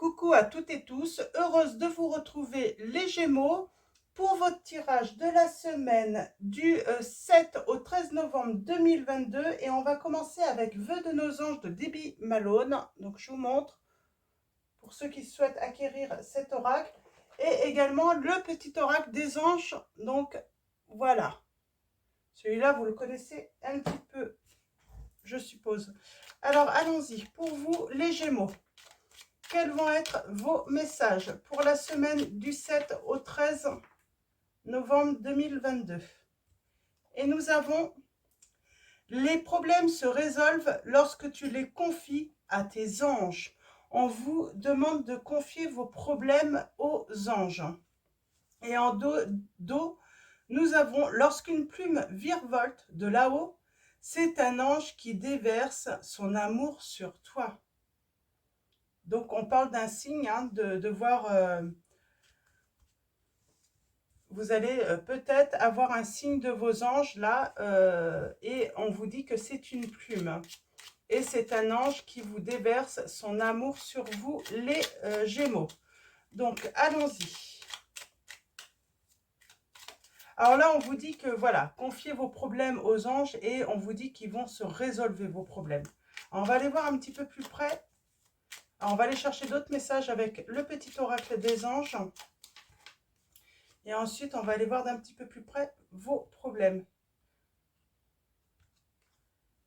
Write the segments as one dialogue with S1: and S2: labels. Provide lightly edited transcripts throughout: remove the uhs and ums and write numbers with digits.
S1: Coucou à toutes et tous, heureuse de vous retrouver les Gémeaux pour votre tirage de la semaine du 7 au 13 novembre 2022 et on va commencer avec Vœux de nos anges de Debbie Malone. Donc je vous montre pour ceux qui souhaitent acquérir cet oracle et également le petit oracle des anges. Donc voilà, celui-là vous le connaissez un petit peu, je suppose. Alors allons-y, pour vous les Gémeaux. Quels vont être vos messages pour la semaine du 7 au 13 novembre 2022? Et nous avons: les problèmes se résolvent lorsque tu les confies à tes anges. On vous demande de confier vos problèmes aux anges. Et en dos, nous avons: lorsqu'une plume virevolte de là-haut, c'est un ange qui déverse son amour sur toi. Donc on parle d'un signe, de voir, vous allez peut-être avoir un signe de vos anges là, et on vous dit que c'est une plume. Et c'est un ange qui vous déverse son amour sur vous, les Gémeaux. Donc allons-y. Alors là, on vous dit que voilà, confiez vos problèmes aux anges et on vous dit qu'ils vont se résolver vos problèmes. Alors, on va aller voir un petit peu plus près. Alors, on va aller chercher d'autres messages avec le petit oracle des anges. Et ensuite, on va aller voir d'un petit peu plus près vos problèmes.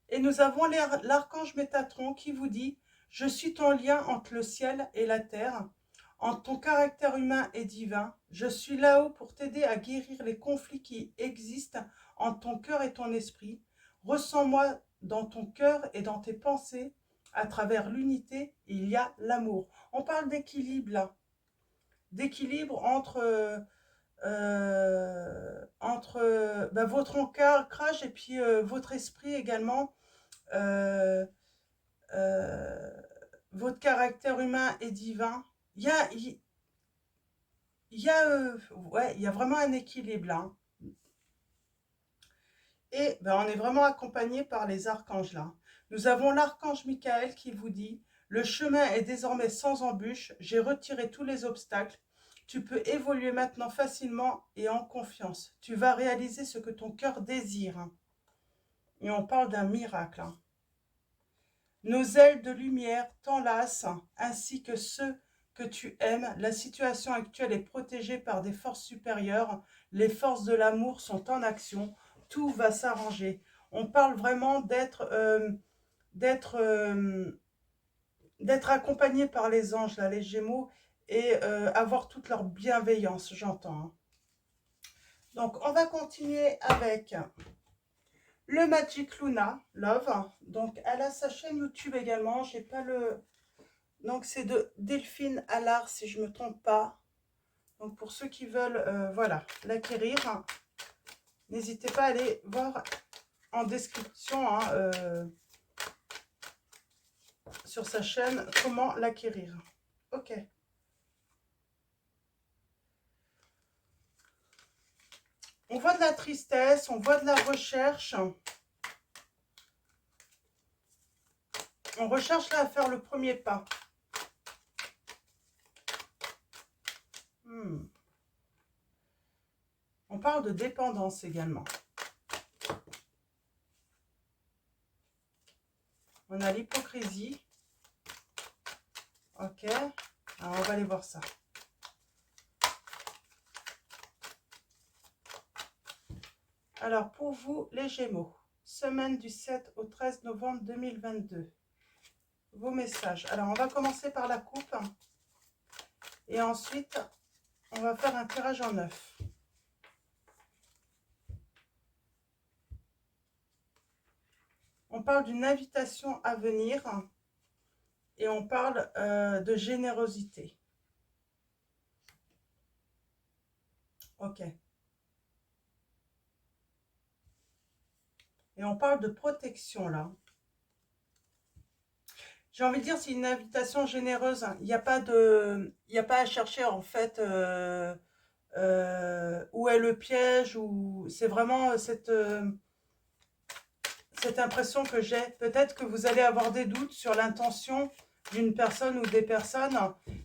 S1: Et nous avons l'archange Métatron qui vous dit: je suis ton lien entre le ciel et la terre, entre ton caractère humain et divin. Je suis là-haut pour t'aider à guérir les conflits qui existent entre ton cœur et ton esprit. Ressens-moi dans ton cœur et dans tes pensées. À travers l'unité, il y a l'amour. On parle d'équilibre là. D'équilibre entre votre ancrage et puis votre esprit également. euh, euh, Votre caractère humain et divin. Ouais, il y a vraiment un équilibre là. Et on est vraiment accompagné par les archanges là. Nous avons l'archange Michael qui vous dit: le chemin est désormais sans embûche, j'ai retiré tous les obstacles. Tu peux évoluer maintenant facilement et en confiance. Tu vas réaliser ce que ton cœur désire. Et on parle d'un miracle. Nos ailes de lumière t'enlacent, ainsi que ceux que tu aimes. La situation actuelle est protégée par des forces supérieures. Les forces de l'amour sont en action. Tout va s'arranger. On parle vraiment d'être accompagné par les anges, là, les Gémeaux, et avoir toute leur bienveillance, j'entends. Donc, on va continuer avec le Magic Luna Love. Donc, elle a sa chaîne YouTube également. J'ai pas le... Donc, c'est de Delphine Allard, si je ne me trompe pas. Donc, pour ceux qui veulent, voilà, l'acquérir, n'hésitez pas à aller voir en description sur sa chaîne comment l'acquérir. Ok. On voit de la tristesse, on voit de la recherche. On recherche là à faire le premier pas. On parle de dépendance également. On a l'hypocrisie. Ok. Alors, on va aller voir ça. Alors, pour vous, les Gémeaux, semaine du 7 au 13 novembre 2022. Vos messages. Alors, on va commencer par la coupe. Et ensuite, on va faire un tirage en 9. On parle d'une invitation à venir. Et on parle de générosité. Ok. Et on parle de protection là. J'ai envie de dire, c'est une invitation généreuse. Il n'y a pas à chercher en fait où est le piège, ou c'est vraiment cette impression que j'ai. Peut-être que vous allez avoir des doutes sur l'intention d'une personne ou des personnes.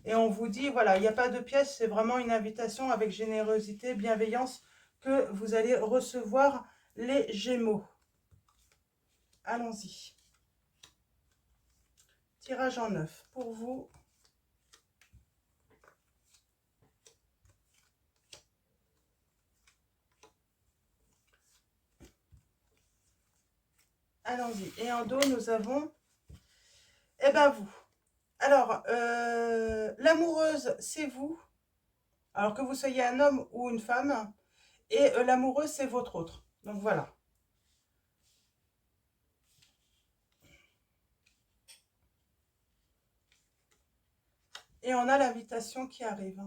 S1: Et on vous dit, voilà, il n'y a pas de piège, c'est vraiment une invitation avec générosité, bienveillance que vous allez recevoir les Gémeaux. Allons-y. Tirage en 9 pour vous. Allons-y. Et en dos, nous avons, eh ben vous. Alors, l'amoureuse, c'est vous. Alors que vous soyez un homme ou une femme. Et l'amoureux, c'est votre autre. Donc voilà. Et on a l'invitation qui arrive.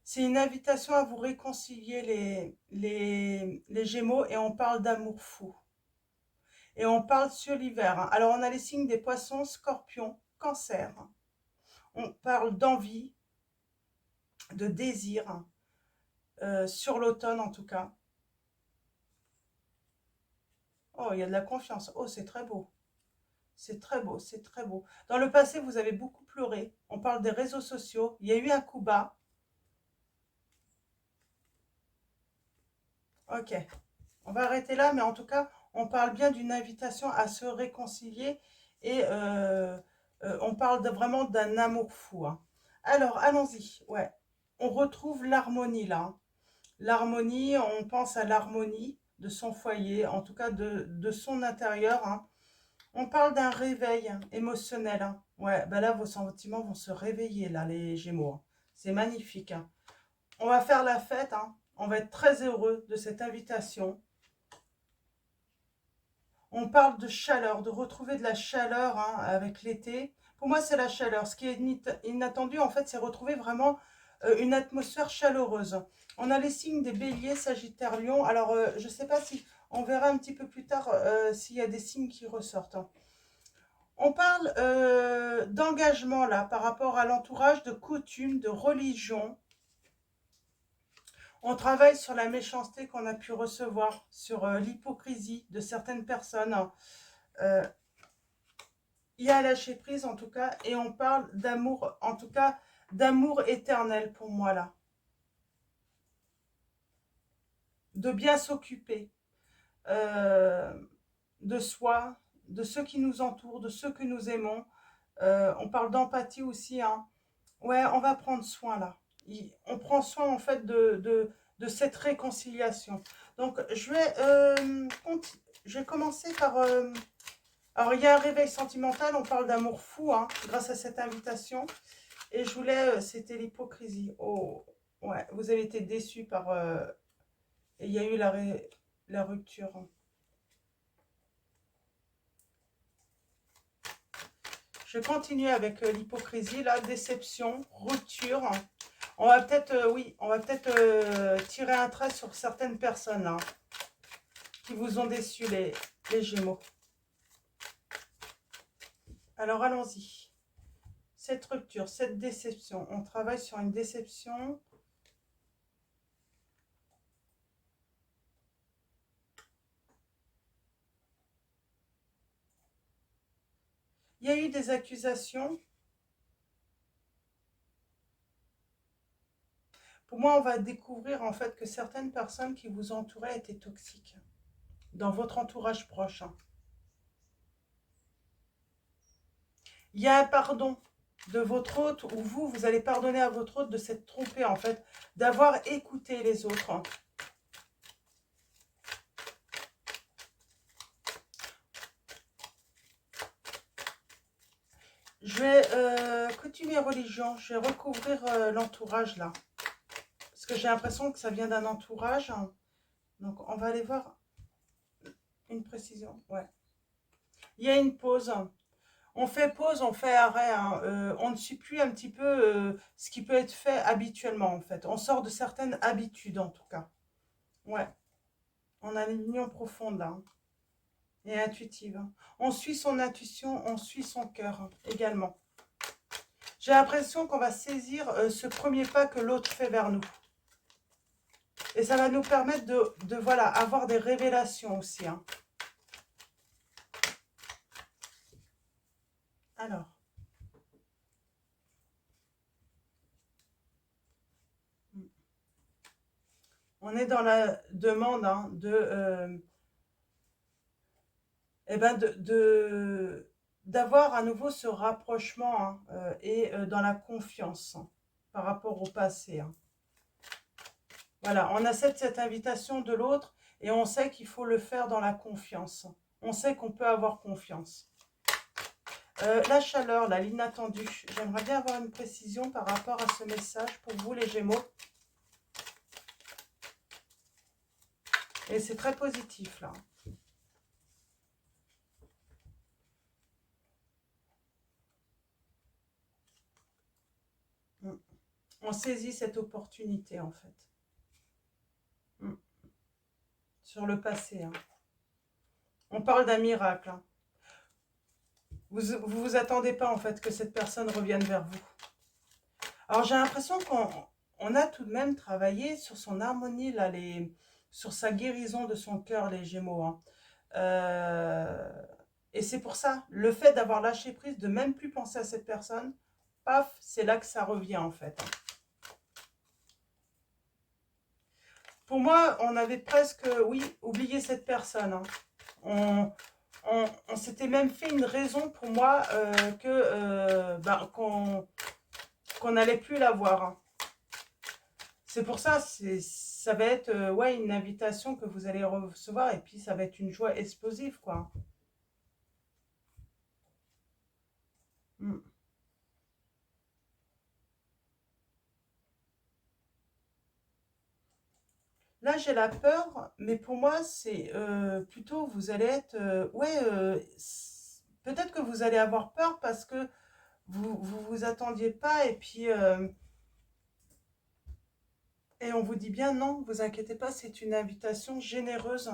S1: C'est une invitation à vous réconcilier les Gémeaux et on parle d'amour fou. Et on parle sur l'hiver. Alors on a les signes des poissons, scorpions, cancer. On parle d'envie, de désir, sur l'automne en tout cas. Oh, il y a de la confiance. Oh, c'est très beau. C'est très beau, c'est très beau. Dans le passé, vous avez beaucoup pleuré. On parle des réseaux sociaux. Il y a eu un coup bas. Ok, on va arrêter là, mais en tout cas, on parle bien d'une invitation à se réconcilier et on parle vraiment d'un amour fou. Hein. Alors, allons-y. Ouais, on retrouve l'harmonie là. Hein. L'harmonie, on pense à l'harmonie de son foyer, en tout cas de son intérieur. Hein. On parle d'un réveil émotionnel. Hein. Ouais, ben là, vos sentiments vont se réveiller, là, les Gémeaux. Hein. C'est magnifique. Hein. On va faire la fête. Hein. On va être très heureux de cette invitation. On parle de chaleur, de retrouver de la chaleur hein, avec l'été. Pour moi, c'est la chaleur. Ce qui est inattendu, en fait, c'est retrouver vraiment une atmosphère chaleureuse. On a les signes des béliers, sagittaire, lion. Alors, je ne sais pas si... On verra un petit peu plus tard s'il y a des signes qui ressortent. Hein. On parle d'engagement, là, par rapport à l'entourage, de coutumes, de religion. On travaille sur la méchanceté qu'on a pu recevoir, sur l'hypocrisie de certaines personnes. Il y a lâcher prise en tout cas, et on parle d'amour, en tout cas d'amour éternel pour moi là. De bien s'occuper de soi, de ceux qui nous entourent, de ceux que nous aimons. On parle d'empathie aussi. Hein. Ouais, on va prendre soin là. On prend soin en fait de cette réconciliation. Donc je vais commencer par... alors il y a un réveil sentimental, on parle d'amour fou hein, grâce à cette invitation. Et je voulais, c'était l'hypocrisie. Oh, ouais, vous avez été déçus par... et il y a eu la rupture. Hein. Je continue avec l'hypocrisie, la déception, rupture. On va peut-être, oui, on va peut-être tirer un trait sur certaines personnes hein, qui vous ont déçu, les Gémeaux. Alors, allons-y. Cette rupture, cette déception, on travaille sur une déception. Il y a eu des accusations. Pour moi, on va découvrir en fait que certaines personnes qui vous entouraient étaient toxiques dans votre entourage proche. Hein. Il y a un pardon de votre hôte ou vous allez pardonner à votre hôte de s'être trompé en fait, d'avoir écouté les autres. Hein. Je vais continuer religion, je vais recouvrir l'entourage là. Parce que j'ai l'impression que ça vient d'un entourage. Hein. Donc on va aller voir une précision. Ouais. Il y a une pause. On fait pause, on fait arrêt. Hein. On ne suit plus un petit peu ce qui peut être fait habituellement en fait. On sort de certaines habitudes en tout cas. Ouais. On a une union profonde là. Hein. Et intuitive. Hein. On suit son intuition, on suit son cœur hein, également. J'ai l'impression qu'on va saisir ce premier pas que l'autre fait vers nous. Et ça va nous permettre de voilà, avoir des révélations aussi. Hein. Alors, on est dans la demande hein, d'avoir à nouveau ce rapprochement hein, dans la confiance hein, par rapport au passé. Hein. Voilà, on accepte cette invitation de l'autre et on sait qu'il faut le faire dans la confiance. On sait qu'on peut avoir confiance. La chaleur, là, l'inattendu. J'aimerais bien avoir une précision par rapport à ce message pour vous, les Gémeaux. Et c'est très positif, là. On saisit cette opportunité, en fait. Sur le passé. Hein. On parle d'un miracle. Hein. Vous attendez pas, en fait, que cette personne revienne vers vous. Alors, j'ai l'impression qu'on a tout de même travaillé sur son harmonie, là, sur sa guérison de son cœur, les Gémeaux. Hein. Et c'est pour ça, le fait d'avoir lâché prise, de même plus penser à cette personne, paf, c'est là que ça revient, en fait. Pour moi, on avait presque, oui, oublié cette personne. Hein. On s'était même fait une raison pour moi qu'on n'allait plus la voir. Hein. C'est pour ça, ça va être ouais, une invitation que vous allez recevoir et puis ça va être une joie explosive, quoi. Mm. Là, j'ai la peur, mais pour moi, c'est plutôt, vous allez être, ouais, peut-être que vous allez avoir peur parce que vous attendiez pas et on vous dit bien non, vous inquiétez pas, c'est une invitation généreuse.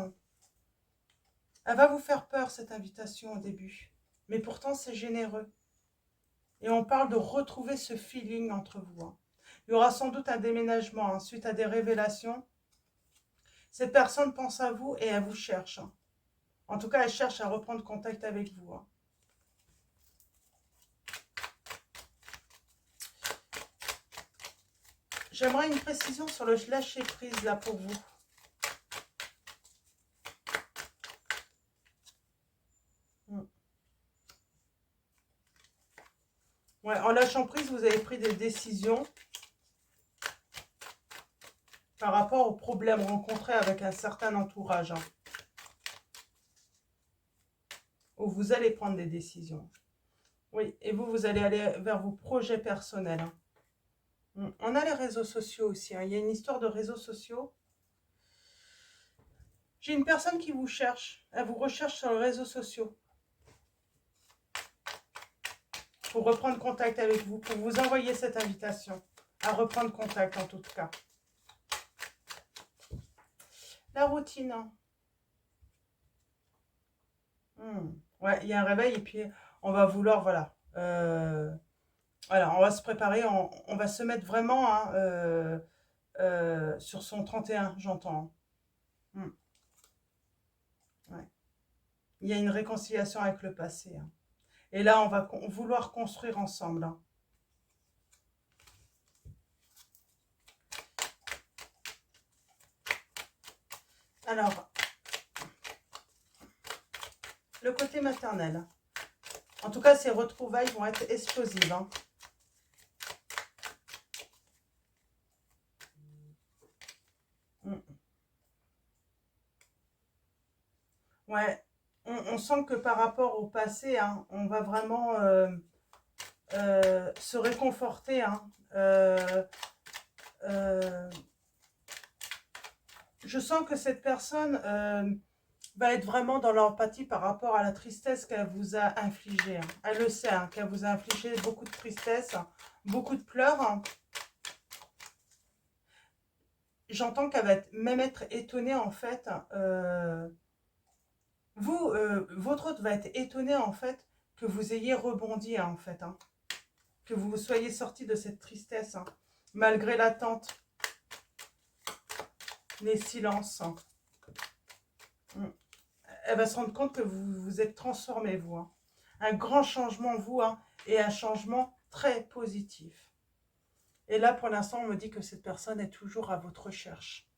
S1: Elle va vous faire peur, cette invitation, au début. Mais pourtant, c'est généreux. Et on parle de retrouver ce feeling entre vous. Hein. Il y aura sans doute un déménagement hein, suite à des révélations. Cette personne pense à vous et elle vous cherche. Hein. En tout cas, elle cherche à reprendre contact avec vous. Hein. J'aimerais une précision sur le lâcher prise là pour vous. Ouais, en lâchant prise, vous avez pris des décisions par rapport aux problèmes rencontrés avec un certain entourage. Hein, où vous allez prendre des décisions. Oui, et vous allez aller vers vos projets personnels. Hein. On a les réseaux sociaux aussi. Hein. Il y a une histoire de réseaux sociaux. J'ai une personne qui vous cherche. Elle vous recherche sur les réseaux sociaux. Pour reprendre contact avec vous. Pour vous envoyer cette invitation. À reprendre contact en tout cas. La routine. Ouais, il y a un réveil et puis on va vouloir, voilà. Voilà, on va se préparer. On va se mettre vraiment hein, sur son 31, j'entends. Hmm, ouais. Il y a une réconciliation avec le passé. Hein. Et là, on va vouloir construire ensemble. Hein. Alors, le côté maternel. En tout cas, ces retrouvailles vont être explosives. Hein. Ouais, on sent que par rapport au passé, hein, on va vraiment se réconforter. Hein. Euh, je sens que cette personne va être vraiment dans l'empathie par rapport à la tristesse qu'elle vous a infligée. Hein. Elle le sait, hein, qu'elle vous a infligé beaucoup de tristesse, beaucoup de pleurs. Hein. J'entends qu'elle va même être étonnée en fait. Votre hôte va être étonné en fait que vous ayez rebondi hein, en fait. Hein. Que vous soyez sorti de cette tristesse. Hein, malgré l'attente. Les silences. Hein. Elle va se rendre compte que vous vous êtes transformé, vous. Hein. un grand changement en vous, hein, et un changement très positif. Et là, pour l'instant, on me dit que cette personne est toujours à votre recherche.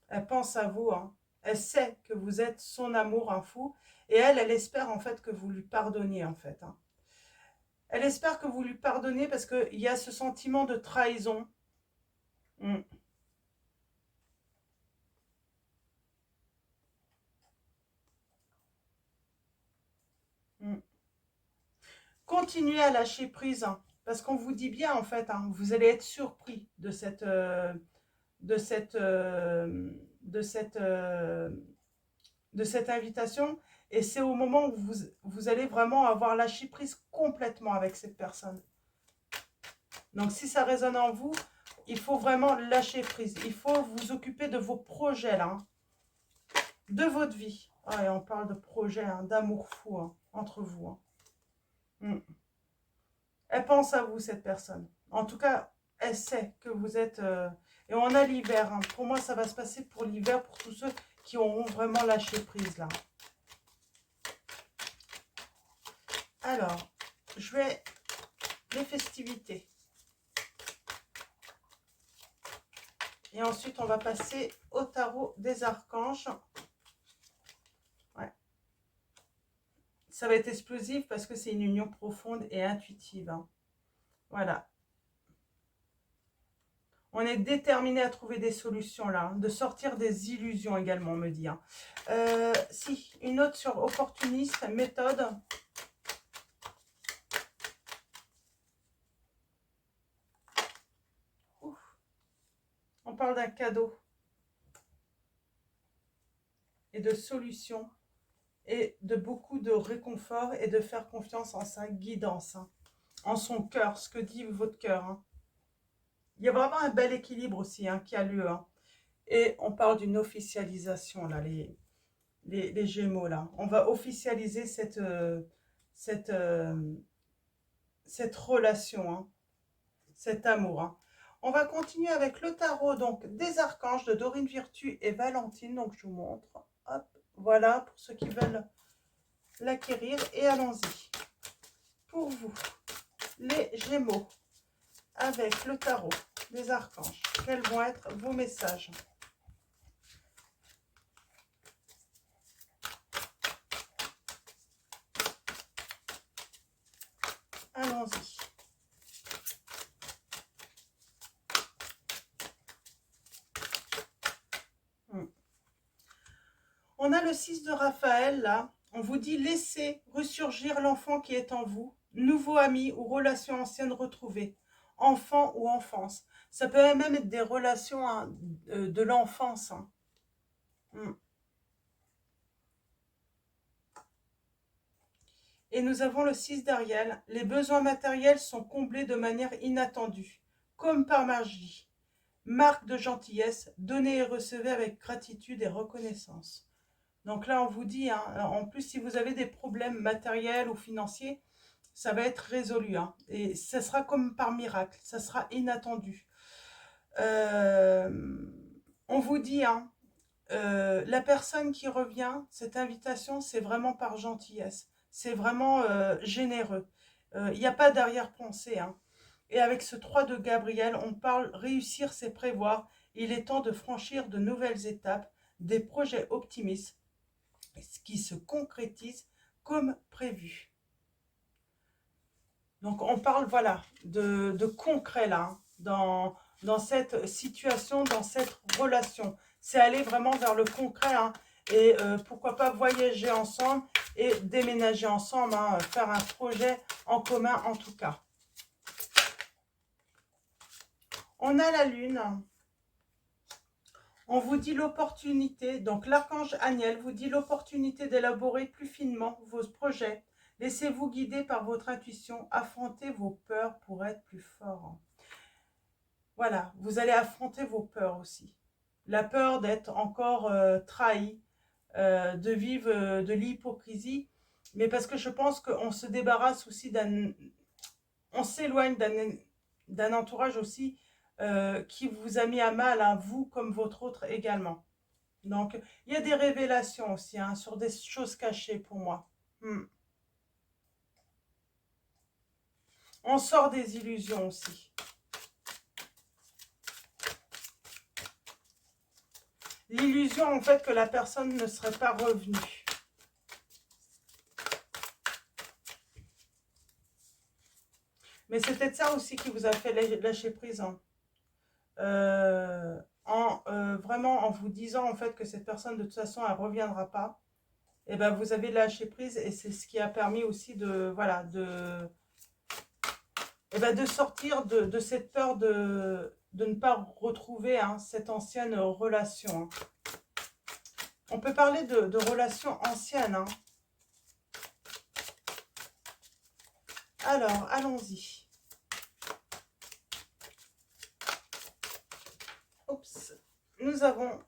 S1: Elle pense à vous, hein. Elle sait que vous êtes son amour, un fou, et elle espère en fait que vous lui pardonniez, en fait, hein. Elle espère que vous lui pardonnez parce qu'il y a ce sentiment de trahison. Mm. Mm. Continuez à lâcher prise, hein, parce qu'on vous dit bien, en fait, hein, vous allez être surpris de cette... de cette, de cette, de cette invitation. Et c'est au moment où vous allez vraiment avoir lâché prise complètement avec cette personne. Donc si ça résonne en vous, il faut vraiment lâcher prise. Il faut vous occuper de vos projets, là, hein, de votre vie. Ah, et on parle de projet, hein, d'amour fou, hein, entre vous, hein. Mm. Elle pense à vous, cette personne. En tout cas, elle sait que vous êtes... Et on a l'hiver, hein. Pour moi, ça va se passer pour l'hiver, pour tous ceux qui auront vraiment lâché prise, là. Alors, je vais... Les festivités. Et ensuite, on va passer au tarot des archanges. Ouais. Ça va être explosif parce que c'est une union profonde et intuitive, hein. Voilà. On est déterminé à trouver des solutions là, hein, de sortir des illusions également, on me dit, hein. Si, une note sur opportuniste, méthode. Ouf. On parle d'un cadeau et de solutions et de beaucoup de réconfort et de faire confiance en sa guidance, hein, en son cœur, ce que dit votre cœur, hein. Il y a vraiment un bel équilibre aussi, hein, qui a lieu, hein. Et on parle d'une officialisation, là, les Gémeaux, là. On va officialiser cette, cette relation, hein, cet amour, hein. On va continuer avec le tarot donc des archanges de Dorine Virtue et Valentine. Donc, je vous montre. Hop, voilà, pour ceux qui veulent l'acquérir. Et allons-y. Pour vous, les Gémeaux, avec le tarot des archanges, quels vont être vos messages? Allons-y. On a le 6 de Raphaël, là. On vous dit, laissez ressurgir l'enfant qui est en vous. Nouveau ami ou relation ancienne retrouvée. Enfant ou enfance. Ça peut même être des relations, hein, de l'enfance, hein. Et nous avons le 6 d'Ariel. Les besoins matériels sont comblés de manière inattendue, comme par magie. Marque de gentillesse, donnez et recevez avec gratitude et reconnaissance. Donc là, on vous dit, hein, en plus, si vous avez des problèmes matériels ou financiers, ça va être résolu, hein, et ça sera comme par miracle, ça sera inattendu. On vous dit, hein, la personne qui revient, cette invitation, c'est vraiment par gentillesse, c'est vraiment généreux. Il n'y a pas d'arrière-pensée, hein. Et avec ce 3 de Gabriel, on parle réussir, c'est prévoir. Il est temps de franchir de nouvelles étapes, des projets optimistes qui se concrétisent comme prévu. Donc on parle, voilà, de concret là, hein, dans cette situation, dans cette relation. C'est aller vraiment vers le concret, hein, et pourquoi pas voyager ensemble et déménager ensemble, hein, faire un projet en commun en tout cas. On a la lune. On vous dit l'opportunité, donc l'archange Aniel vous dit l'opportunité d'élaborer plus finement vos projets. Laissez-vous guider par votre intuition, affrontez vos peurs pour être plus fort. Voilà, vous allez affronter vos peurs aussi. La peur d'être encore trahi, de vivre de l'hypocrisie, mais parce que je pense qu'on se débarrasse aussi on s'éloigne d'un entourage aussi qui vous a mis à mal, hein, vous comme votre autre également. Donc, il y a des révélations aussi, hein, sur des choses cachées pour moi. On sort des illusions aussi. L'illusion, en fait, que la personne ne serait pas revenue. Mais c'est peut-être ça aussi qui vous a fait lâcher prise. Hein. Vraiment, en vous disant, en fait, que cette personne, de toute façon, elle ne reviendra pas. Et ben, vous avez lâché prise et c'est ce qui a permis aussi de, voilà, de sortir de cette peur de ne pas retrouver hein, cette ancienne relation. Hein. On peut parler de relations anciennes. Hein. Alors, allons-y. Oups. Nous avons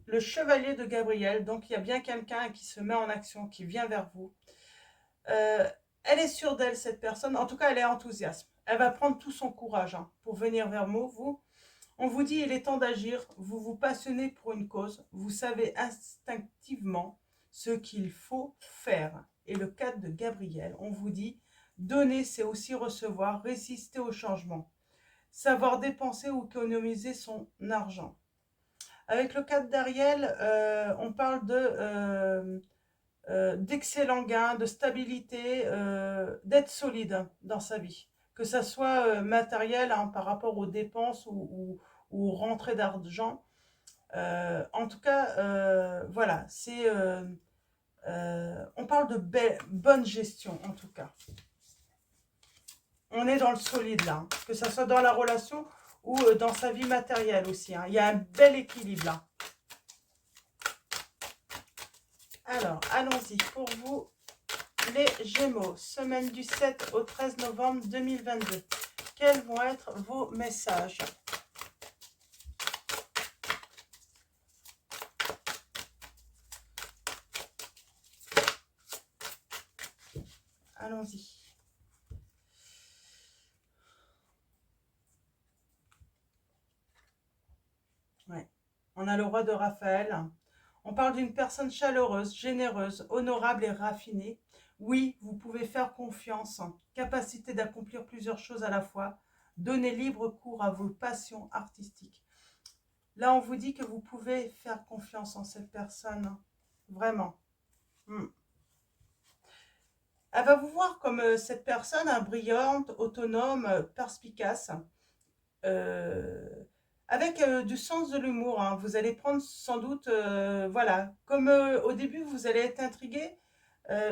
S1: le chevalier de Gabriel. Donc, il y a bien quelqu'un qui se met en action, qui vient vers vous. Elle est sûre d'elle, cette personne. En tout cas, elle est enthousiaste. Elle va prendre tout son courage hein, pour venir vers vous. On vous dit, il est temps d'agir. Vous vous passionnez pour une cause. Vous savez instinctivement ce qu'il faut faire. Et le cadre de Gabriel, on vous dit, donner, c'est aussi recevoir, résister au changement. Savoir dépenser ou économiser son argent. Avec le cadre d'Ariel, on parle d'excellents gains, de stabilité, d'être solide dans sa vie. Que ça soit matériel hein, par rapport aux dépenses ou aux rentrées d'argent. En tout cas, voilà, on parle de bonne gestion en tout cas. On est dans le solide là, hein, que ça soit dans la relation ou dans sa vie matérielle aussi. Hein. Il y a un bel équilibre là. Alors, allons-y pour vous, les Gémeaux, semaine du 7 au 13 novembre 2022. Quels vont être vos messages? Allons-y. Ouais. On a le roi de Raphaël. On parle d'une personne chaleureuse, généreuse, honorable et raffinée. Oui, vous pouvez faire confiance, capacité d'accomplir plusieurs choses à la fois, donner libre cours à vos passions artistiques. Là, on vous dit que vous pouvez faire confiance en cette personne, vraiment. Elle va vous voir comme cette personne brillante, autonome, perspicace, avec du sens de l'humour. Hein. Vous allez prendre sans doute, voilà, comme au début vous allez être intrigué,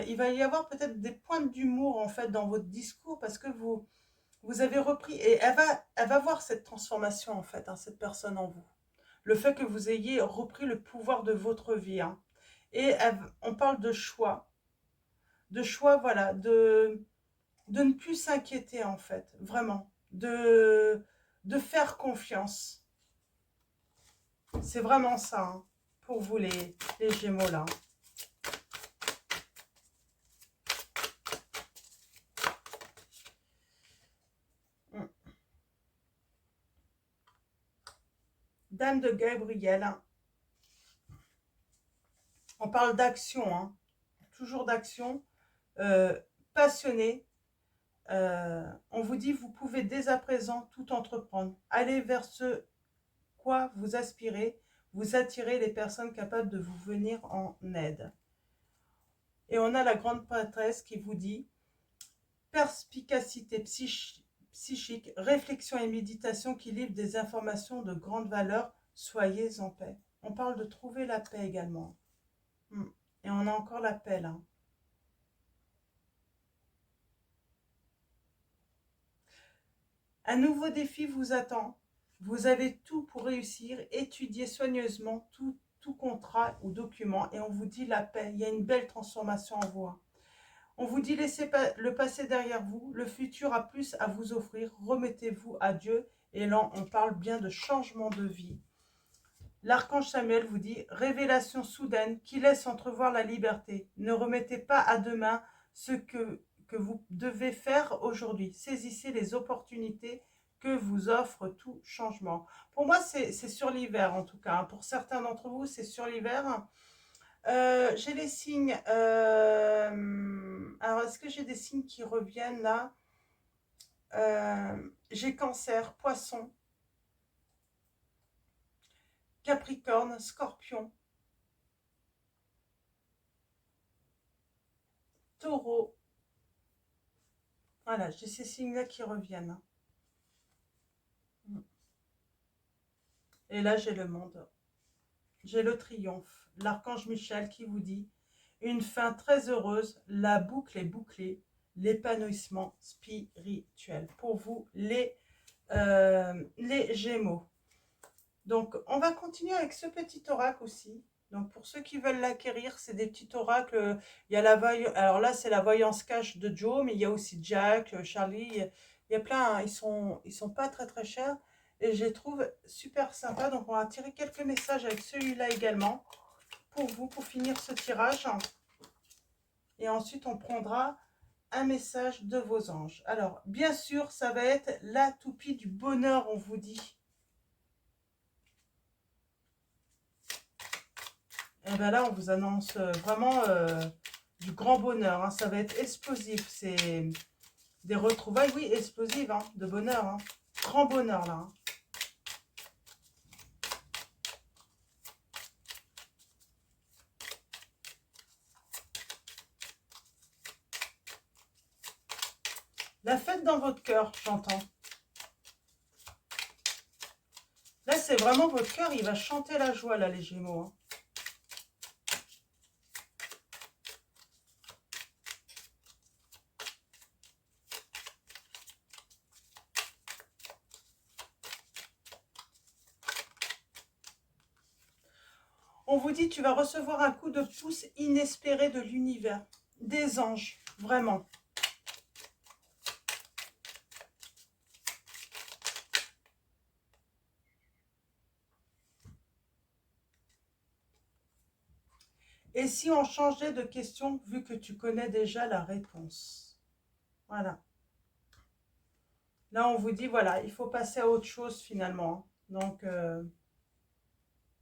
S1: il va y avoir peut-être des pointes d'humour en fait dans votre discours parce que vous avez repris et elle va voir cette transformation en fait, hein, cette personne en vous. Le fait que vous ayez repris le pouvoir de votre vie. Hein. Et on parle de choix, voilà, de ne plus s'inquiéter en fait, vraiment, de faire confiance. C'est vraiment ça, hein, pour vous les Gémeaux là. Dame de Gabriel, hein. On parle d'action, hein, toujours d'action, passionné. On vous dit, vous pouvez dès à présent tout entreprendre. Allez vers ce quoi vous aspirez, vous attirez les personnes capables de vous venir en aide. Et on a la grande prêtresse qui vous dit, perspicacité psychique, réflexion et méditation qui livrent des informations de grande valeur, soyez en paix. On parle de trouver la paix également. Et on a encore l'appel. Hein. Un nouveau défi vous attend. Vous avez tout pour réussir. Étudiez soigneusement tout contrat ou document et on vous dit la paix. Il y a une belle transformation en vous. On vous dit laissez le passé derrière vous. Le futur a plus à vous offrir. Remettez-vous à Dieu. Et là, on parle bien de changement de vie. L'archange Samuel vous dit révélation soudaine qui laisse entrevoir la liberté. Ne remettez pas à demain ce que vous devez faire aujourd'hui. Saisissez les opportunités que vous offre tout changement. Pour moi, c'est sur l'hiver en tout cas. Pour certains d'entre vous, c'est sur l'hiver. J'ai les signes. Alors, est-ce que j'ai des signes qui reviennent là? J'ai Cancer, Poisson, Capricorne, Scorpion, Taureau. Voilà, j'ai ces signes-là qui reviennent. Et là, j'ai le monde. J'ai le triomphe. L'archange Michel qui vous dit une fin très heureuse, la boucle est bouclée, l'épanouissement spirituel. Pour vous, les Gémeaux. Donc, on va continuer avec ce petit oracle aussi. Donc, pour ceux qui veulent l'acquérir, c'est des petits oracles. Il y a la voyance. Alors là, c'est la voyance cash de Joe, mais il y a aussi Jack, Charlie. Il y a plein. Hein. Ils sont pas très très chers. Et je les trouve super sympas. Donc, on va tirer quelques messages avec celui-là également. Pour vous, pour finir ce tirage. Et ensuite, on prendra un message de vos anges. Alors, bien sûr, ça va être la toupie du bonheur, on vous dit. Et bien là, on vous annonce vraiment du grand bonheur. Hein. Ça va être explosif. C'est des retrouvailles, oui, explosives, hein, de bonheur. Hein. Grand bonheur, là. Hein. La fête dans votre cœur, j'entends. Là, c'est vraiment votre cœur, il va chanter la joie, là, les Gémeaux. Hein. On vous dit, tu vas recevoir un coup de pouce inespéré de l'univers, des anges, vraiment. Et si on changeait de question, vu que tu connais déjà la réponse? Voilà. Là, on vous dit, voilà, il faut passer à autre chose finalement. Donc,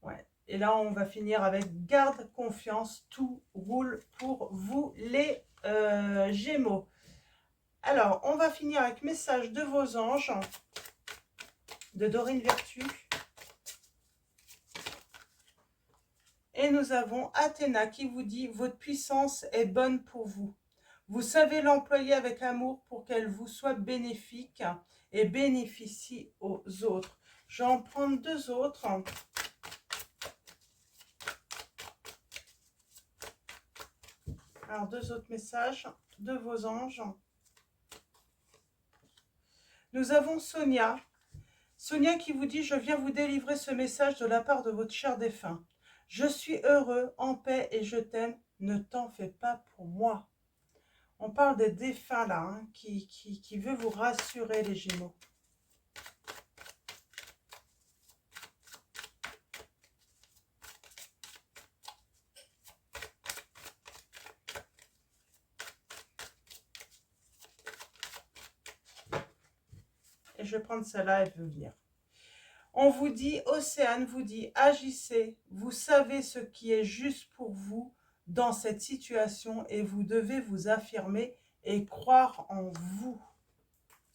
S1: ouais. Et là, on va finir avec garde confiance, tout roule pour vous les Gémeaux. Alors, on va finir avec message de vos anges, de Dorine Vertu. Et nous avons Athéna qui vous dit, votre puissance est bonne pour vous. Vous savez l'employer avec amour pour qu'elle vous soit bénéfique et bénéficie aux autres. Je vais en prendre deux autres. Alors, deux autres messages de vos anges. Nous avons Sonia. Sonia qui vous dit, je viens vous délivrer ce message de la part de votre cher défunt. Je suis heureux, en paix et je t'aime. Ne t'en fais pas pour moi. On parle des défunts là, hein, qui veut vous rassurer les Gémeaux. Et je vais prendre celle-là, elle veut venir. On vous dit, Océane vous dit, agissez, vous savez ce qui est juste pour vous dans cette situation et vous devez vous affirmer et croire en vous.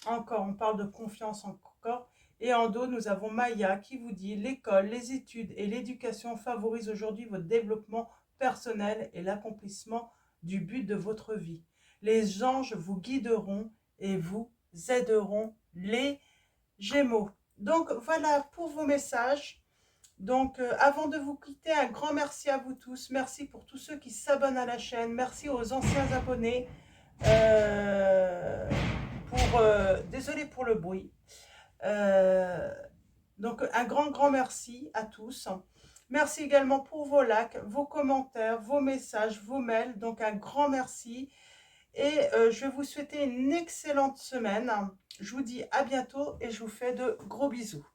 S1: Encore, on parle de confiance encore. Et en dos, nous avons Maya qui vous dit, l'école, les études et l'éducation favorisent aujourd'hui votre développement personnel et l'accomplissement du but de votre vie. Les anges vous guideront et vous aideront les Gémeaux. Donc voilà pour vos messages. Donc avant de vous quitter, un grand merci à vous tous. Merci pour tous ceux qui s'abonnent à la chaîne. Merci aux anciens abonnés. Désolé pour le bruit. Donc un grand merci à tous. Merci également pour vos likes, vos commentaires, vos messages, vos mails. Donc un grand merci. Et je vais vous souhaiter une excellente semaine. Je vous dis à bientôt et je vous fais de gros bisous.